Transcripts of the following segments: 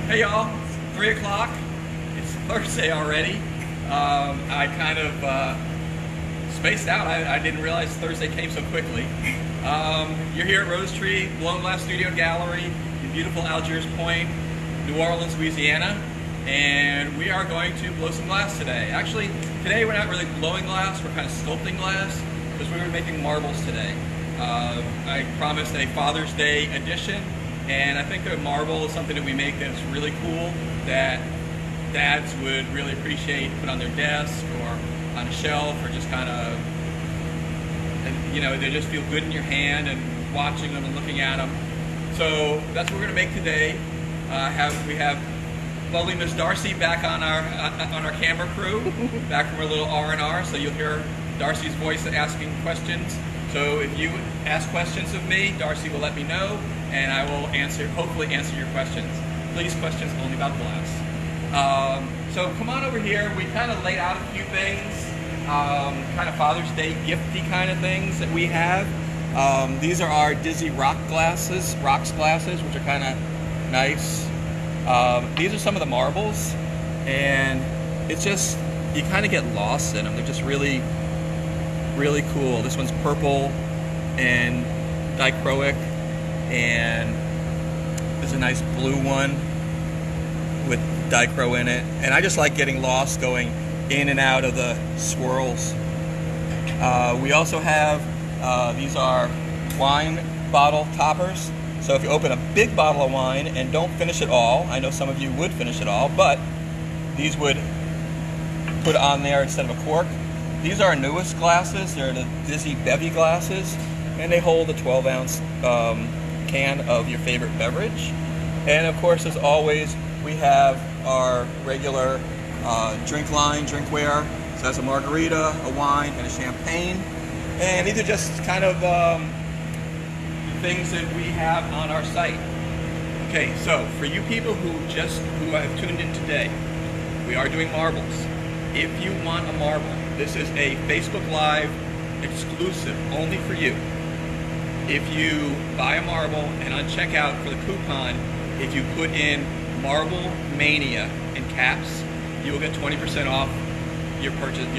Hey y'all, 3 o'clock. It's Thursday already. I kind of spaced out. I didn't realize Thursday came so quickly. You're here at Rosetree, Blown Glass Studio and Gallery in beautiful Algiers Point, New Orleans, Louisiana. And we are going to blow some glass today. Actually, today we're not really blowing glass, we're kind of sculpting glass because we were making marbles today. I promised a Father's Day edition. And I think a marble is something that we make that's really cool, that dads would really appreciate, put on their desk or on a shelf, or just kind of, you know, they just feel good in your hand and watching them and looking at them. So that's what we're going to make today. We have lovely Miss Darcy back on our camera crew, back from our little R&R, so you'll hear Darcy's voice asking questions. So if you ask questions of me, Darcy will let me know, and I will hopefully answer your questions. Please, questions only about glass. So come on over here. We kind of laid out a few things, kind of Father's Day gifty kind of things that we have. These are our Dizzy Rocks glasses, which are kind of nice. These are some of the marbles, and it's just, you kind of get lost in them. They're just really cool. This one's purple and Dichroic, and there's a nice blue one with Dichro in it. And I just like getting lost going in and out of the swirls. We also have, these are wine bottle toppers. So if you open a big bottle of wine and don't finish it all, I know some of you would finish it all, but these would put on there instead of a cork. These are our newest glasses. They're the Dizzy Bevy glasses, and they hold a 12-ounce can of your favorite beverage. And of course, as always, we have our regular drinkware. So that's a margarita, a wine, and a champagne. And these are just kind of things that we have on our site. Okay, so for you people who have tuned in today, we are doing marbles. If you want a marble, this is a Facebook Live exclusive, only for you. If you buy a marble and on checkout for the coupon, if you put in Marble Mania in caps, you will get 20% off your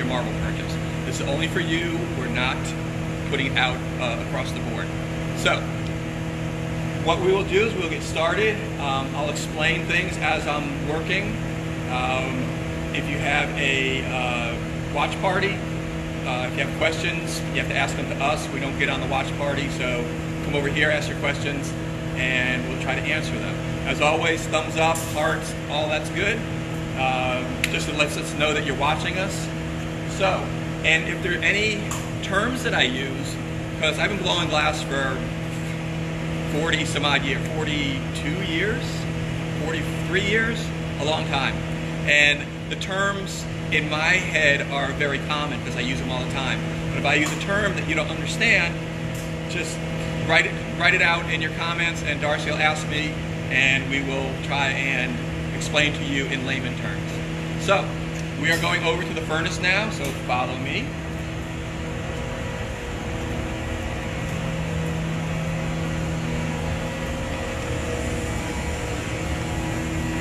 marble purchase. This is only for you. We're not putting it out across the board. So, what we will do is we'll get started. I'll explain things as I'm working. If you have a watch party, if you have questions, you have to ask them to us. We don't get on the watch party, so come over here, ask your questions, and we'll try to answer them. As always, thumbs up, hearts, all that's good. Just to let us know that you're watching us. So, and if there are any terms that I use, because I've been blowing glass for 40 some odd years, 42 years, 43 years, a long time. And the terms in my head are very common because I use them all the time. But if I use a term that you don't understand, just write it out in your comments, and Darcy will ask me, and we will try and explain to you in layman terms. So, we are going over to the furnace now, so follow me.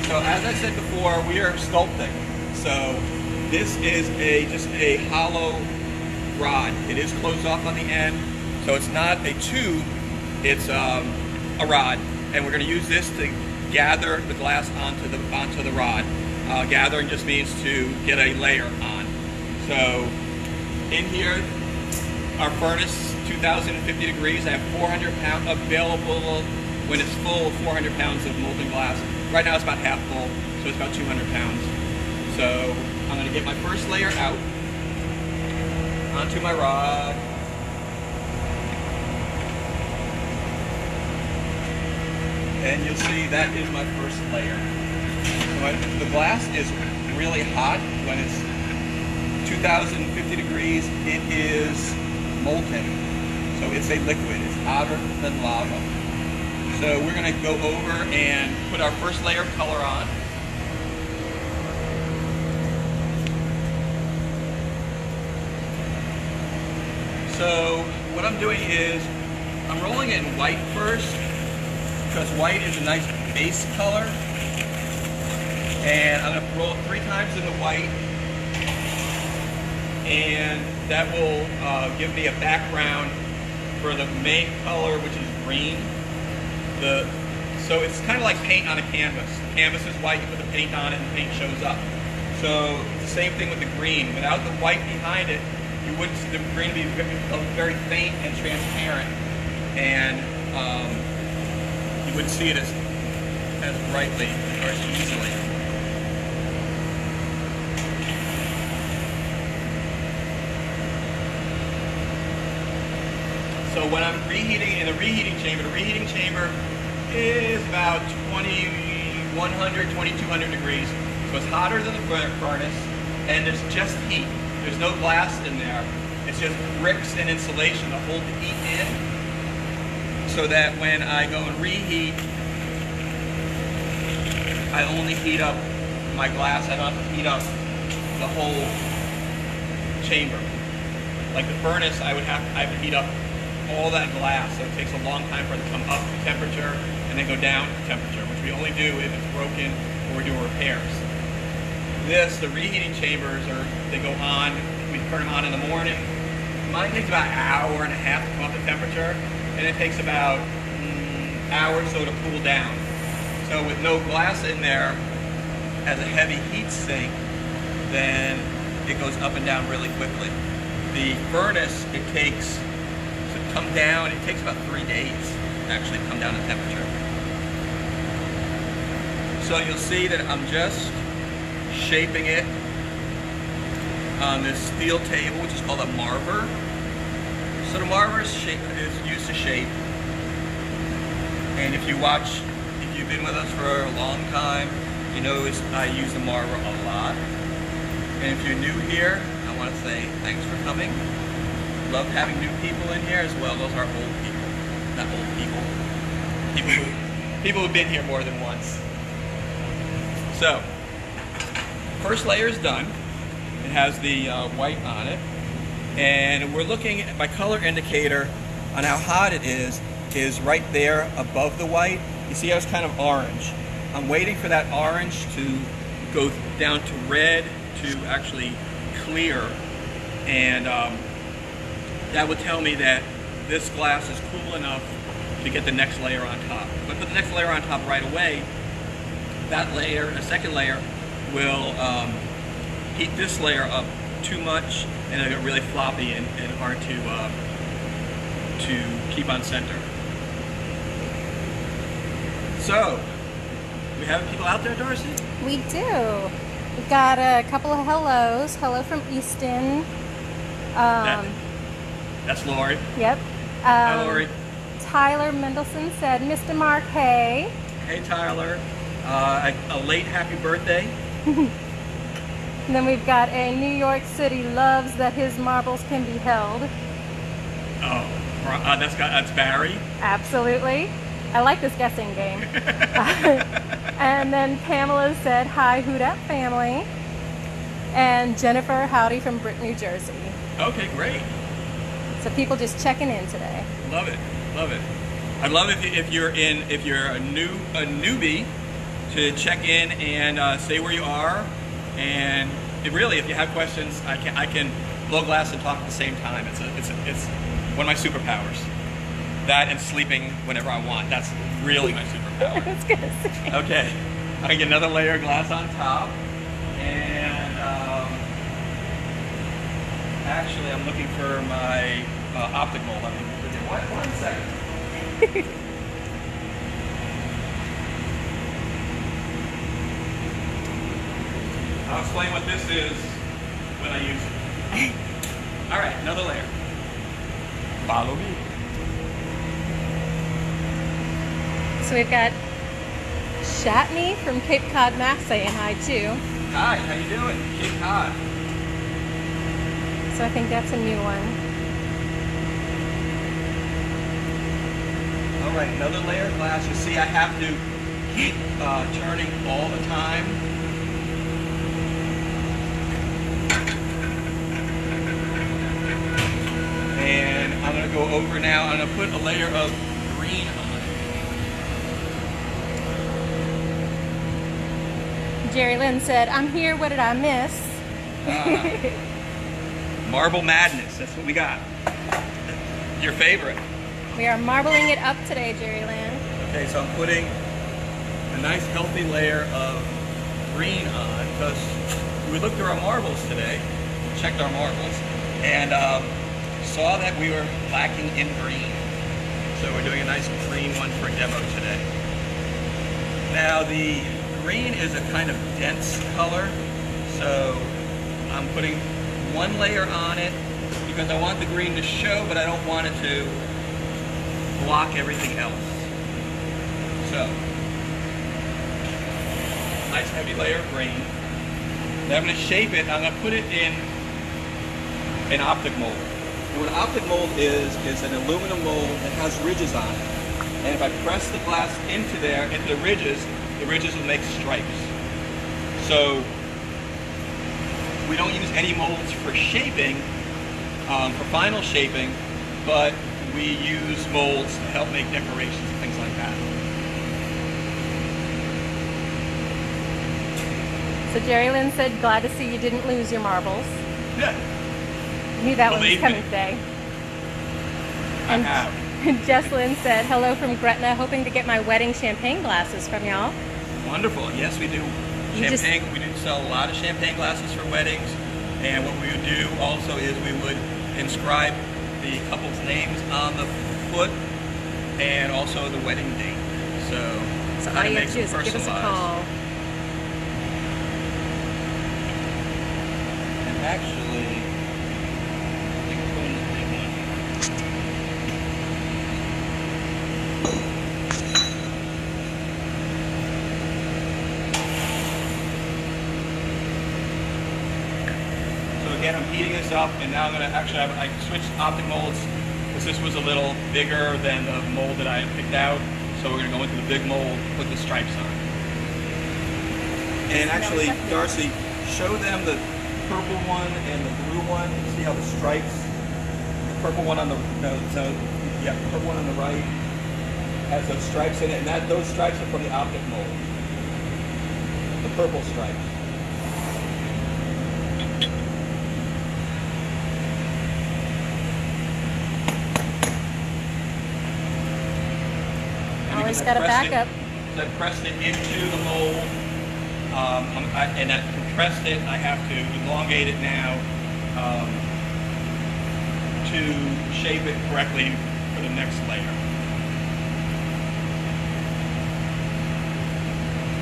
So as I said before, we are sculpting. So this is just a hollow rod. It is closed off on the end, so it's not a tube, it's a rod. And we're going to use this to gather the glass onto the rod. Gathering just means to get a layer on. So in here, our furnace, 2,050 degrees. I have 400 pounds available when it's full, 400 pounds of molten glass. Right now it's about half full, so it's about 200 pounds. So I'm going to get my first layer out onto my rod. And you'll see that is my first layer. So the glass is really hot when it's 2,050 degrees. It is molten, so it's a liquid. It's hotter than lava. So we're going to go over and put our first layer of color on. So what I'm doing is I'm rolling it in white first, because white is a nice base color. And I'm gonna roll it 3 times in the white, and that will give me a background for the main color, which is green. So it's kind of like paint on a canvas. The canvas is white, you put the paint on it and the paint shows up. So it's the same thing with the green. Without the white behind it, the green would be very faint and transparent, and you wouldn't see it as brightly or as easily. So when I'm reheating in a reheating chamber, the reheating chamber is about 2100, 2200 degrees. So it's hotter than the furnace, and there's just heat. There's no glass in there. It's just bricks and insulation to hold the heat in, so that when I go and reheat, I only heat up my glass. I don't have to heat up the whole chamber. Like the furnace, I have to heat up all that glass, so it takes a long time for it to come up to temperature and then go down to temperature, which we only do if it's broken or we're doing repairs. The reheating chambers, they go on, we turn them on in the morning. Mine takes about an hour and a half to come up to temperature, and it takes about an hour or so to cool down. So with no glass in there as a heavy heat sink, then it goes up and down really quickly. The furnace, it takes about 3 days to actually come down to temperature. So you'll see that I'm just shaping it on this steel table, which is called a marver. So the marver is used to shape. And if you've been with us for a long time, you notice I use the marver a lot. And if you're new here, I want to say thanks for coming. Love having new people in here as well. Those are old people. Not old people. People who've been here more than once. So, first layer is done. It has the white on it. And we're looking at my color indicator on how hot it is right there above the white. You see how it's kind of orange. I'm waiting for that orange to go down to red to actually clear. And that would tell me that this glass is cool enough to get the next layer on top. If I put the next layer on top right away, that layer, the second layer, will heat this layer up too much, and it'll get really floppy and hard to keep on center. So, we have people out there, Darcy? We do. We've got a couple of hellos. Hello from Easton. That's Lori. Yep. Hi, Lori. Tyler Mendelson said, Mr. Mark, hey. Hey, Tyler. A late happy birthday. And then we've got a New York City loves that his marbles can be held. Oh, that's Barry. Absolutely. I like this guessing game. And then Pamela said, hi, who dat family? And Jennifer, howdy from Brick, New Jersey. Okay, great. So people just checking in today. Love it, love it. I'd love if you're a newbie to check in and say where you are, and really, if you have questions, I can blow glass and talk at the same time. It's one of my superpowers. That and sleeping whenever I want. That's really my superpower. I was gonna say. Okay, I can get another layer of glass on top, and actually, I'm looking for my Optic Mold. One second. I'll explain what this is when I use it. All right, another layer. Follow me. So we've got Shatney from Cape Cod, Mass. saying hi too. Hi, how you doing? Cape Cod. So I think that's a new one. All right, another layer of glass. You see I have to keep turning all the time. And I'm going to go over now. I'm going to put a layer of green on Jerry Lynn said, I'm here, what did I miss? Marble madness, that's what we got. Your favorite. We are marbling it up today, Jerry Lynn. Okay, so I'm putting a nice healthy layer of green on because we looked through our marbles today, checked our marbles, and saw that we were lacking in green. So we're doing a nice green one for a demo today. Now the green is a kind of dense color, so I'm putting one layer on it because I want the green to show, but I don't want it to block everything else. So, nice heavy layer of green. Then I'm going to shape it. I'm going to put it in an Optic Mold. And what Optic Mold is an aluminum mold that has ridges on it. And if I press the glass into there, into the ridges will make stripes. So we don't use any molds for shaping, for final shaping, but we use molds to help make decorations and things like that. So Jerry Lynn said, glad to see you didn't lose your marbles. Yeah. Knew that one was Believe coming me. today. I have. Jesslyn said, hello from Gretna, hoping to get my wedding champagne glasses from y'all. Wonderful. Yes, we do. Champagne. We do sell a lot of champagne glasses for weddings. And what we would do also is we would inscribe the couple's names on the foot and also the wedding date. So all you have to do is give us a call. And actually, I think I'm going to the big one. So again, I'm heating this up, and now I'm going to I switched Optic molds because this was a little bigger than the mold that I had picked out. So we're going to go into the big mold, put the stripes on. And actually, Darcy, show them the purple one and the blue one. See how the stripes, the purple one on the, the purple one on the right has those stripes in it, and those stripes are from the Optic mold. The purple stripes. Always got to back up. So I pressed it into the mold, and I compressed it. I have to elongate it now to shape it correctly for the next layer.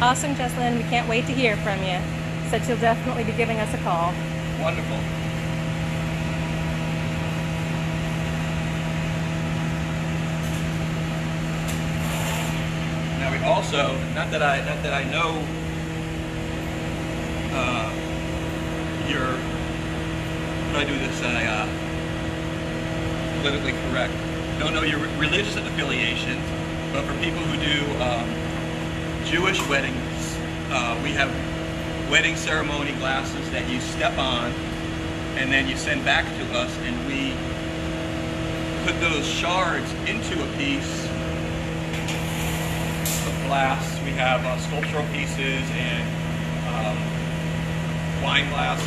Awesome, Jesslyn. We can't wait to hear from you. Said she'll definitely be giving us a call. Wonderful. Now we also, not that I know how do I do this politically correct. Don't know your religious affiliations, but for people who do Jewish weddings, we have wedding ceremony glasses that you step on and then you send back to us, and we put those shards into a piece of glass. We have sculptural pieces and wine glasses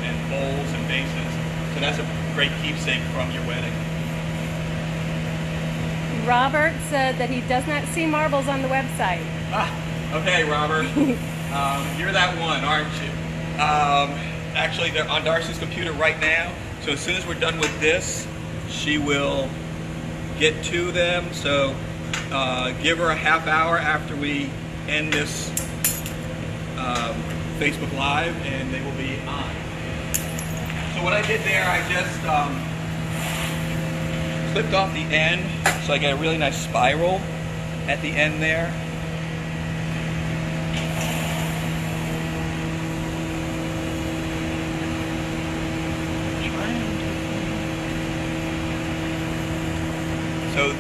and bowls and vases. So that's a great keepsake from your wedding. Robert said that he does not see marbles on the website. Okay, Robert. You're that one, aren't you? Actually, they're on Darcy's computer right now. So as soon as we're done with this, she will get to them. So give her a half hour after we end this Facebook Live, and they will be on. So what I did there, I just clipped off the end, so I get a really nice spiral at the end there. So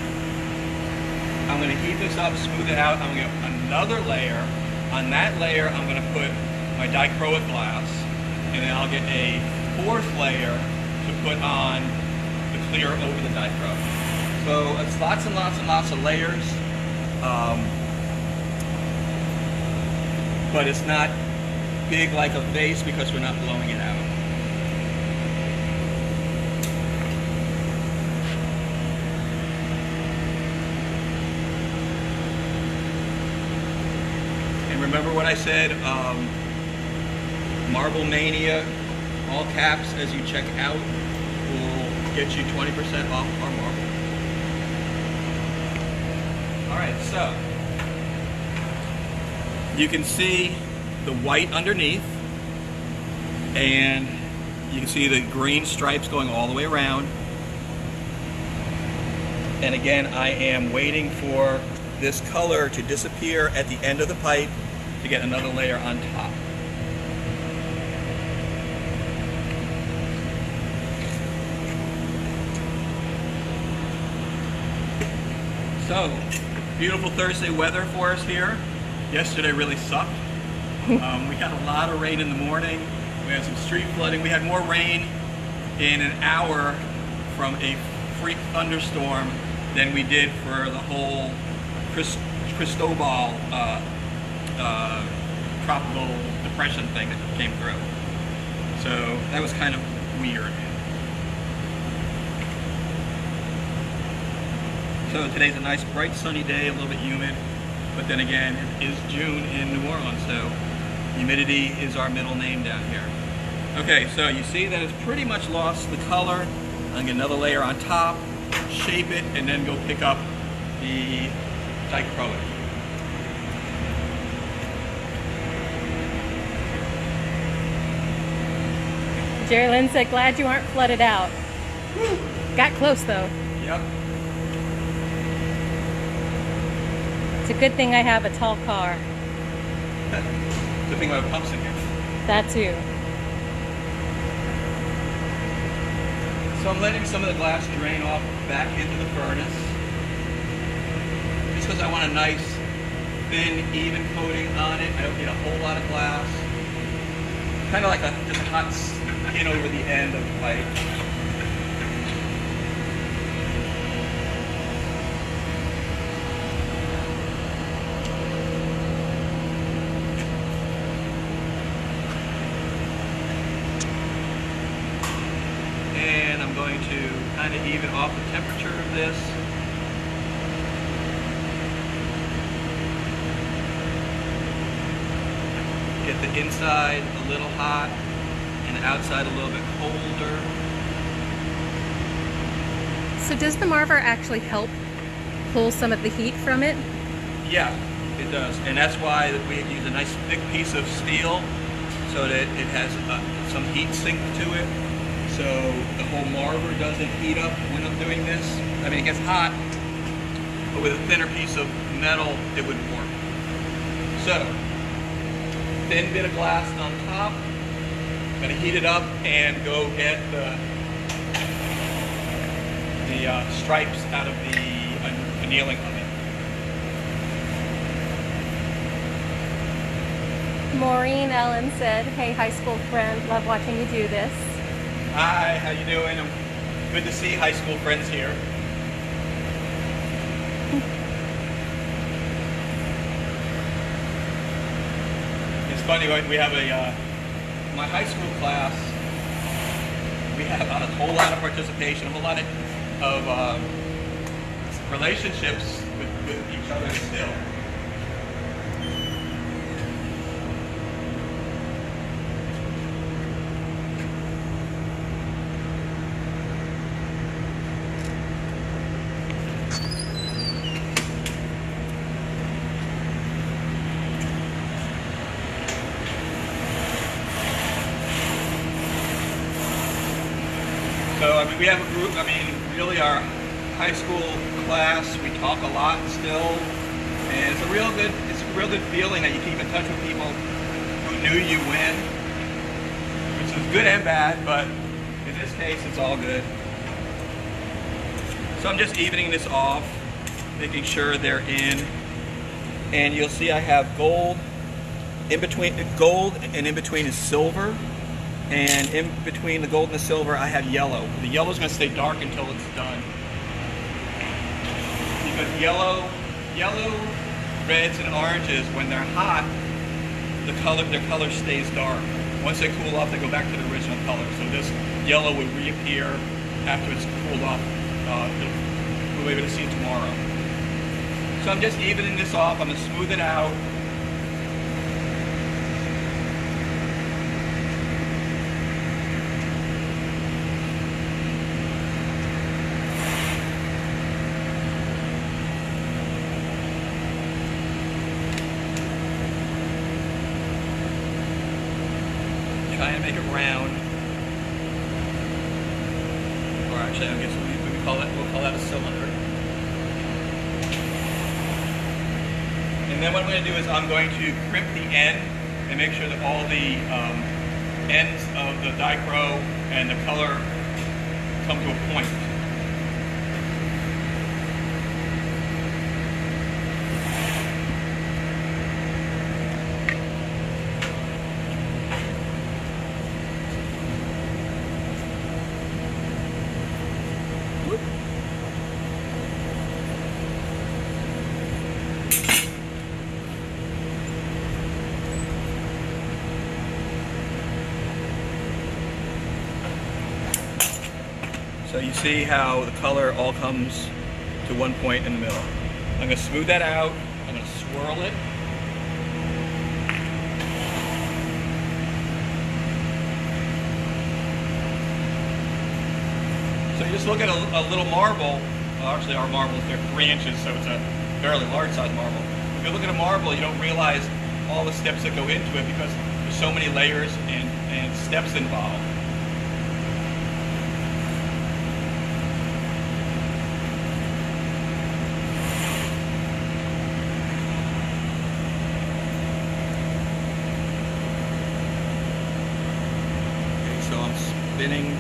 I'm going to heat this up, smooth it out. I'm going to get another layer. On that layer, I'm going to put my dichroic glass, and then I'll get a fourth layer to put on the clear over the dichroic. So it's lots and lots and lots of layers, but it's not big like a vase because we're not blowing it out. And remember what I said, Marble Mania, all caps as you check out, will get you 20% off our marble. Alright, so you can see the white underneath, and you can see the green stripes going all the way around. And again, I am waiting for this color to disappear at the end of the pipe to get another layer on top. So, beautiful Thursday weather for us here. Yesterday really sucked. We got a lot of rain in the morning. We had some street flooding. We had more rain in an hour from a freak thunderstorm than we did for the whole Cristobal tropical depression thing that came through. So that was kind of weird. So today's a nice bright sunny day, a little bit humid, but then again, it is June in New Orleans, so humidity is our middle name down here. Okay, so you see that it's pretty much lost the color. I'm gonna get another layer on top, shape it, and then go pick up the Dichroic. Jerry Lynn said, glad you aren't flooded out. Woo. Got close though. Yep. It's a good thing I have a tall car. Good thing I have pumps in here. That too. So I'm letting some of the glass drain off back into the furnace. Just because I want a nice, thin, even coating on it. I don't need a whole lot of glass. Kind of like just a hot skin over the end of the pipe. And I'm going to kind of even off the temperature of this. Get the inside a little hot and the outside a little bit colder. So does the Marver actually help pull some of the heat from it? Yeah, it does. And that's why we use a nice thick piece of steel so that it has some heat sink to it. So the whole Marver doesn't heat up when I'm doing this. I mean, it gets hot, but with a thinner piece of metal, it would work. So, thin bit of glass on top. Gonna heat it up and go get the stripes out of the annealing oven. Maureen Ellen said, hey high school friend, love watching you do this. Hi, how you doing? Good to see high school friends here. It's funny, we have my high school class, we have a whole lot of participation, a whole lot of relationships with each other still. So, I mean, we have a group, I mean, really our high school class, we talk a lot still, and it's a real good feeling that you keep in touch with people who knew you when, which is good and bad, but in this case, it's all good. So I'm just evening this off, making sure they're in, and you'll see I have gold in between, gold, and in between is silver. And in between the gold and the silver, I have yellow. The yellow's going to stay dark until it's done. Because yellow, reds, and oranges, when they're hot, their color stays dark. Once they cool off, they go back to the original color. So this yellow would reappear after it's cooled off. We'll be able to see it tomorrow. So I'm just evening this off. I'm going to smooth it out. Try and make it round. Or actually, I guess we'll call that a cylinder. And then what I'm going to do is I'm going to crimp the end and make sure that all the ends of the dichro and the color come to a point. So you see how the color all comes to one point in the middle. I'm going to smooth that out. I'm going to swirl it. So you just look at a little marble. Well, actually our marbles, they're 3 inches, so it's a fairly large size marble. If you look at a marble, you don't realize all the steps that go into it because there's so many layers and steps involved. So I'm spinning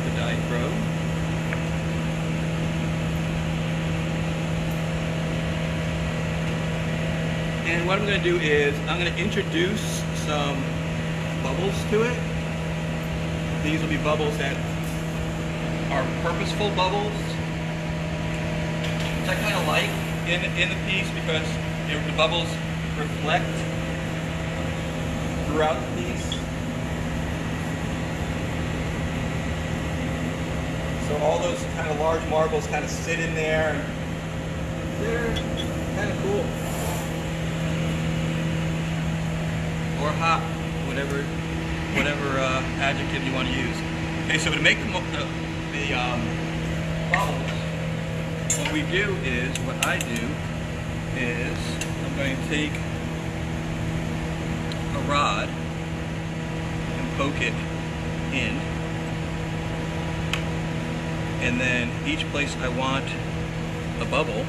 the dichro. And what I'm going to do is I'm going to introduce some bubbles to it. These will be bubbles that are purposeful bubbles, which I kind of like in the piece because the bubbles reflect throughout the piece. So all those kind of large marbles kind of sit in there. They're kind of cool. Or hot, whatever adjective you want to use. Okay, so to make the bubbles, what I do is I'm going to take a rod and poke it in, and then each place I want a bubble,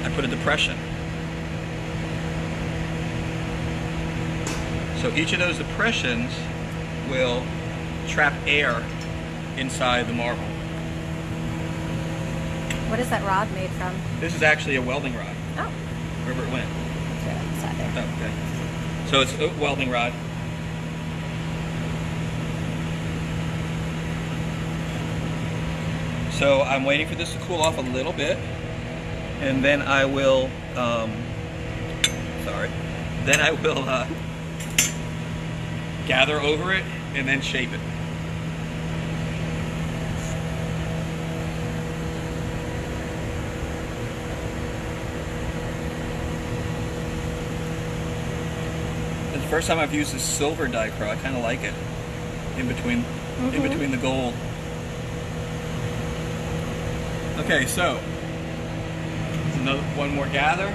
I put a depression. So each of those depressions will trap air inside the marble. What is that rod made from? This is actually a welding rod. Oh. Wherever it went. It's right on the side there. Oh, okay. So it's a welding rod. So I'm waiting for this to cool off a little bit, and then I will, gather over it and then shape it. It's the first time I've used this silver dichro. I kind of like it in between the gold. Okay, so one more gather.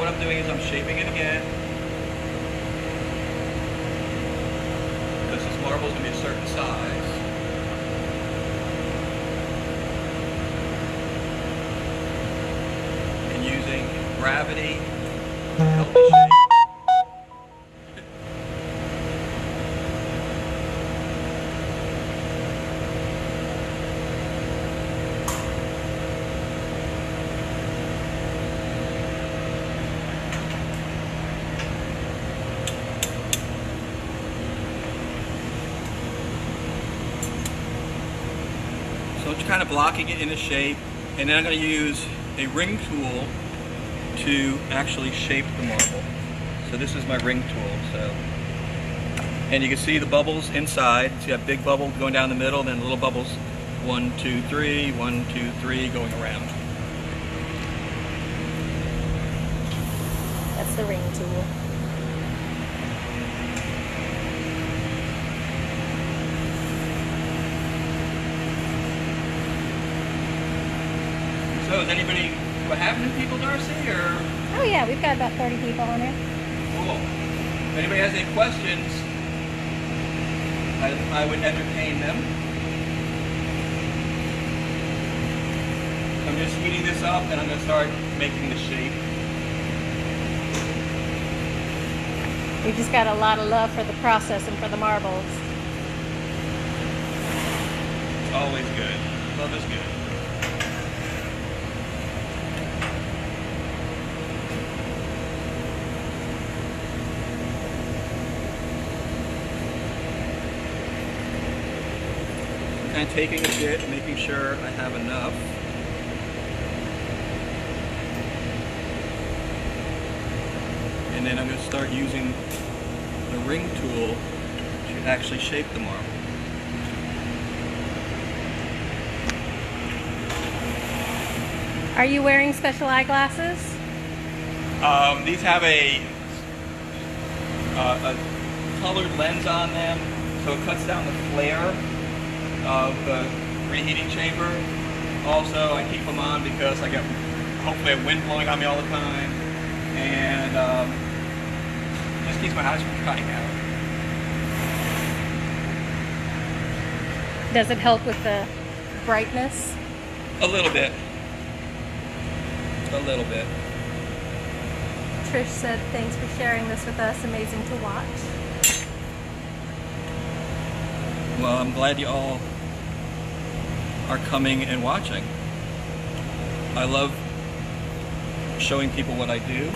I'm doing is I'm shaping it again. Because this marble is going to be a certain size. And using gravity to help me shape. So I'm kind of blocking it into shape, and then I'm going to use a ring tool to actually shape the marble. So this is my ring tool. And you can see the bubbles inside. See that big bubble going down the middle, and then little bubbles 1, 2, 3, 1, 2, 3 going around. That's the ring tool. So is anybody, what happened to people, Darcy, or? Oh yeah, we've got about 30 people on here. Cool. If anybody has any questions, I would entertain them. I'm just heating this up, and I'm going to start making the shape. We've just got a lot of love for the process and for the marbles. It's always good. Love is good. Kind of taking a bit, making sure I have enough. And then I'm going to start using the ring tool to actually shape the marble. Are you wearing special eyeglasses? These have a colored lens on them, so it cuts down the flare of the reheating chamber. Also, I keep them on because I get hopefully a wind blowing on me all the time, and just keeps my eyes from drying out. Does it help with the brightness? A little bit. A little bit. Trish said, thanks for sharing this with us. Amazing to watch. Well, I'm glad you all are coming and watching. I love showing people what I do,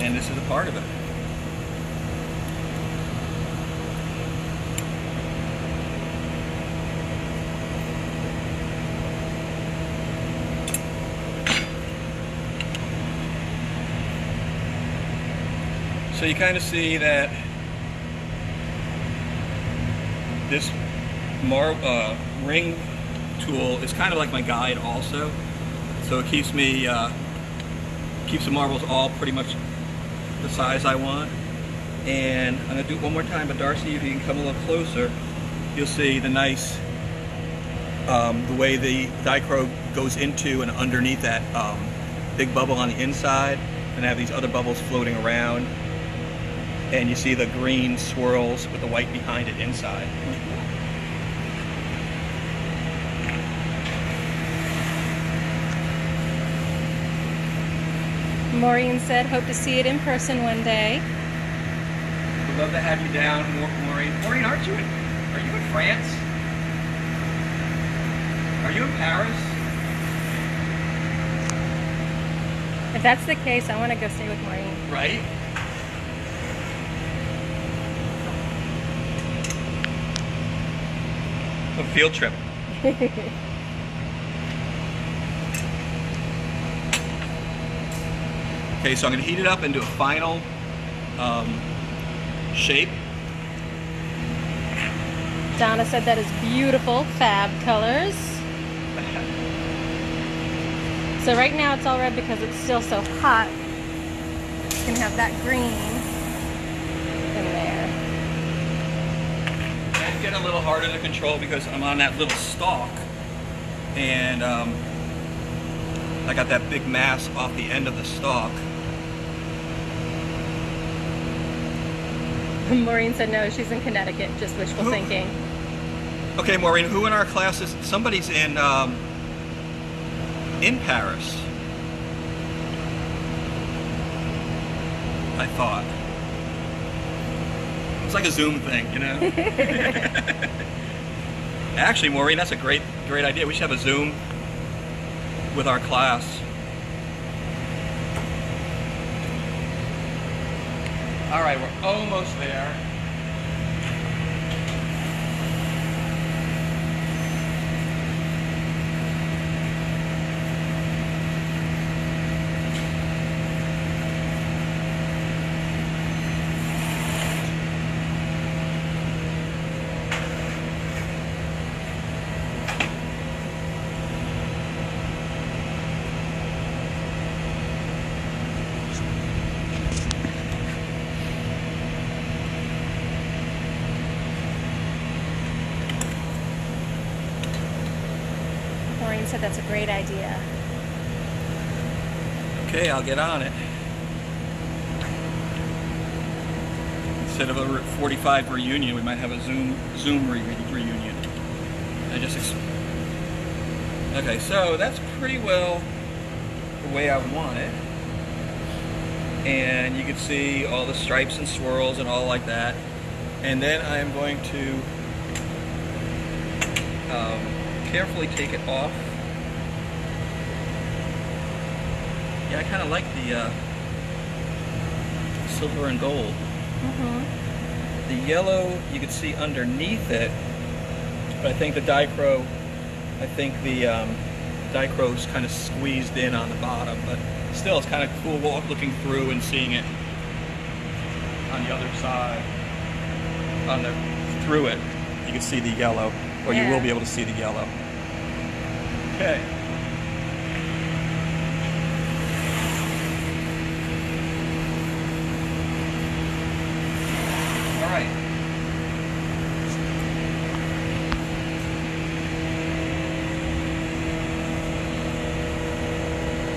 and this is a part of it. So you kind of see that this ring tool is kind of like my guide also. So it keeps me, keeps the marbles all pretty much the size I want. And I'm gonna do it one more time, but Darcy, if you can come a little closer, you'll see the nice, the way the Dichroic goes into and underneath that big bubble on the inside, and have these other bubbles floating around. And you see the green swirls with the white behind it inside. Maureen said, hope to see it in person one day. We'd love to have you down, Maureen. Maureen, are you in France? Are you in Paris? If that's the case, I want to go stay with Maureen. Right? A field trip. Okay, so I'm going to heat it up and do a final shape. Donna said that is beautiful, fab colors. So right now it's all red because it's still so hot. You can have that green in there. It's getting a little harder to control because I'm on that little stalk, and I got that big mass off the end of the stalk. Maureen said no, she's in Connecticut, just wishful thinking. Okay, Maureen, who in our class is, somebody's in Paris, I thought. It's like a Zoom thing, you know? Actually, Maureen, that's a great idea. We should have a Zoom with our class. All right, we're almost there. Maureen said that's a great idea. Okay, I'll get on it. Instead of a 45 reunion, we might have a Zoom reunion. Okay, so that's pretty well the way I want it. And you can see all the stripes and swirls and all like that. And then I am going to carefully take it off. Yeah, I kind of like the silver and gold. The yellow, you can see underneath it, but I think the Dichro, Dichro's kind of squeezed in on the bottom, but still it's kind of cool looking through and seeing it on the other side. Through it, you can see the yellow, or you will be able to see the yellow. Okay. All right.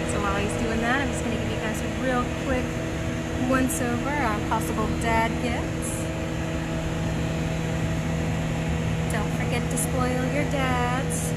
So while he's doing that, I'm just going to give you guys a real quick once-over on possible dad gifts. Don't forget to spoil your dads.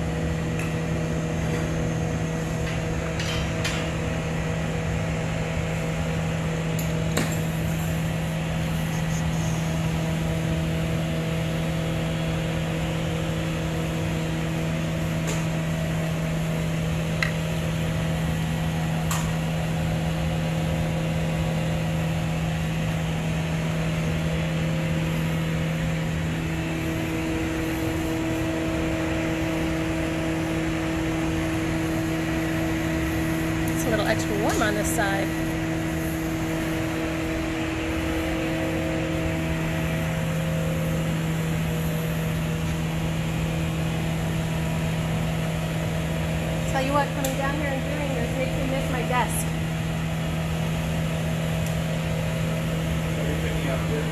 A little extra warm on this side. Tell you what, coming down here and doing this makes me miss my desk. Are you picking up here?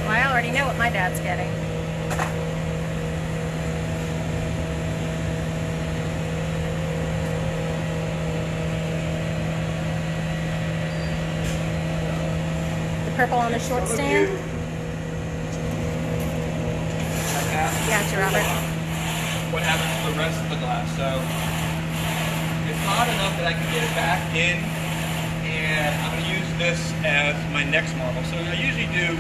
Well, I already know what my dad's getting. The purple on the short stand. Gotcha, Robert. What happens to the rest of the glass? So it's hot enough that I can get it back in, and I'm going to use this as my next marble. So I usually do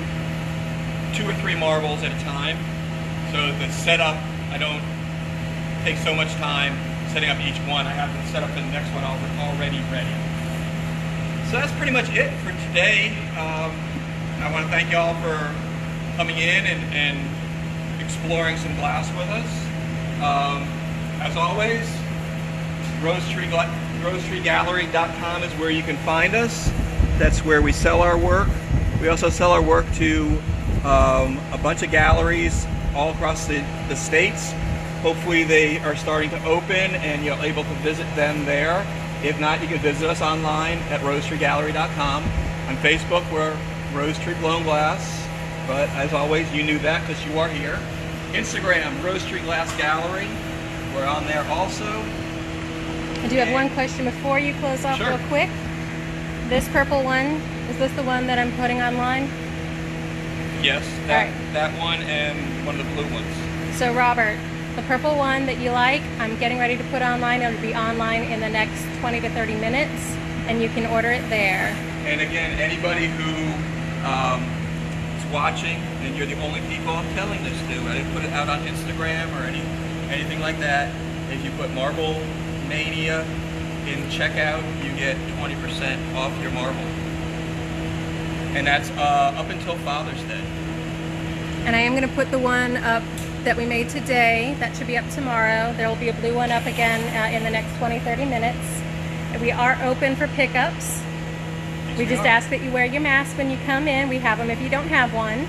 2 or 3 marbles at a time, so the setup, I don't take so much time setting up each one. I have to set up the next one already ready. So that's pretty much it for today. I want to thank y'all for coming in and exploring some glass with us. As always, RosetreeGallery.com is where you can find us. That's where we sell our work. We also sell our work to a bunch of galleries all across the states. Hopefully they are starting to open and you're able to visit them there. If not, you can visit us online at RosetreeGallery.com. On Facebook, we're Rosetree Blown Glass, but as always, you knew that because you are here. Instagram, Rosetree Glass Gallery. We're on there also. I do have one question before you close off Sure. real quick. This purple one, is this the one that I'm putting online? Yes, All that, right. that one and one of the blue ones. So Robert, the purple one that you like, I'm getting ready to put online. It'll be online in the next 20 to 30 minutes, and you can order it there. And again, anybody who is watching, and you're the only people I'm telling this to, I didn't put it out on Instagram or anything like that. If you put Marble Mania in checkout, you get 20% off your marble. And that's up until Father's Day. And I am going to put the one up that we made today. That should be up tomorrow. There will be a blue one up again in the next 20-30 minutes. And we are open for pickups. We just ask that you wear your mask when you come in. We have them if you don't have one.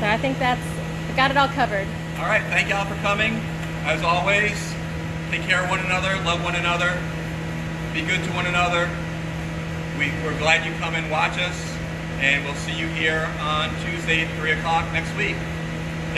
So I think we got it all covered. All right, thank y'all for coming. As always, take care of one another, love one another, be good to one another. We're glad you come and watch us, and we'll see you here on Tuesday at 3 o'clock next week.